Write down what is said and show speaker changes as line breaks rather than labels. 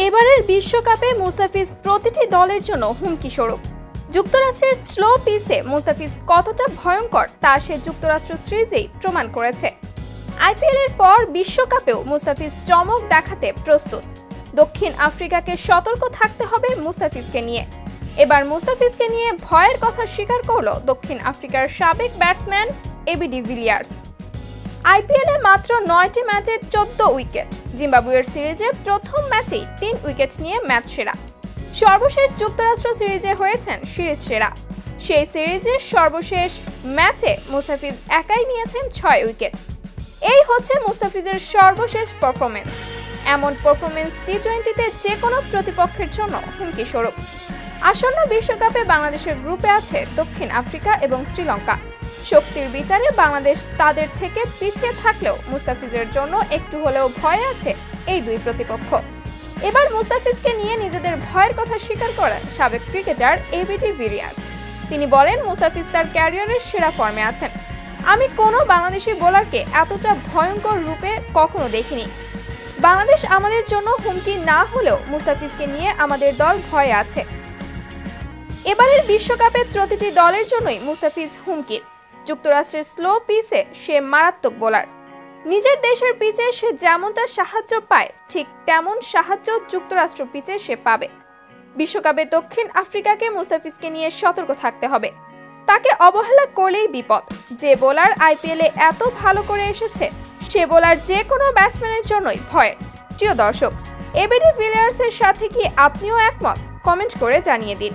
এবারের বিশ্বকাপে মুস্তাফিজ প্রতিটি দলের জন্য হুমকি স্বরূপ। যুক্তরাষ্ট্রের স্লো পিচে মুস্তাফিজ কতটা ভয়ঙ্কর তা সে যুক্তরাষ্ট্র সিরিজেই প্রমাণ করেছে। আইপিএলের পর বিশ্বকাপেও মুস্তাফিজ চমক দেখাতে প্রস্তুত। দক্ষিণ আফ্রিকাকে সতর্ক থাকতে হবে মুস্তাফিজকে নিয়ে। এবার মুস্তাফিজকে নিয়ে ভয়ের কথা স্বীকার করল দক্ষিণ আফ্রিকার সাবেক ব্যাটসম্যান এবি ডিভিলিয়ার্স। আইপিএলে মাত্র 9টি ম্যাচে 14 উইকেট। জিম্বাবুয়ের সিরিজে প্রথম ম্যাচেই 3 উইকেট নিয়ে ম্যাচ সেরা। সর্বশেষ যুক্তরাষ্ট্র সিরিজে হয়েছেন সিরিজ সেরা। সেই সিরিজের সর্বশেষ ম্যাচে মুস্তাফিজ একাই নিয়েছেন 6 উইকেট। এই হচ্ছে মুস্তাফিজের সর্বশেষ পারফরম্যান্স। এমন পারফরম্যান্স টি-20তে যে কোনো প্রতিপক্ষের জন্য হুমকি স্বরূপ। আসন্ন বিশ্বকাপে বাংলাদেশের গ্রুপে আছে দক্ষিণ আফ্রিকা এবং শ্রীলঙ্কা। শক্তির বিচারে বাংলাদেশ তাদের থেকে পিছিয়ে থাকলেও মুস্তাফিজের জন্য একটু হলেও ভয় আছে এই দুই প্রতিপক্ষ। এবার মুস্তাফিজকে নিয়ে নিজেদের ভয়ের কথা স্বীকার করেন সাবেক ক্রিকেটার এবি ডিভিলিয়ার্স। তিনি বলেন, মুস্তাফিজ তার ক্যারিয়ারের সেরা ফর্মে আছেন। আমি কোনো বাংলাদেশি বোলারকে এতটা ভয়ঙ্কর রূপে কখনো দেখিনি। বাংলাদেশ আমাদের জন্য হুমকি না হলেও মুস্তাফিজকে নিয়ে আমাদের দল ভয়ে আছে। এবারের বিশ্বকাপে প্রতিটি দলের জন্যই মুস্তাফিজ হুমকির। যুক্তরাষ্ট্রের স্লো পিচে সে মারাত্মক বোলার। নিজের দেশের পিচে সে যেমনটা সাহায্য পায় ঠিক তেমন সাহায্য যুক্তরাষ্ট্র পিচে সে পাবে। বিশ্বকাপে দক্ষিণ আফ্রিকাকে মুস্তাফিজকে নিয়ে সতর্ক থাকতে হবে। তাকে অবহেলা করলেই বিপদ। যে বোলার আইপিএলে এত ভালো করে এসেছে সে বোলার যে কোনো ব্যাটসম্যানের জন্যই ভয়ের। প্রিয় দর্শক, এবি ডিভিলিয়ার্সের সাথে কি আপনিও একমত? কমেন্ট করে জানিয়ে দিন।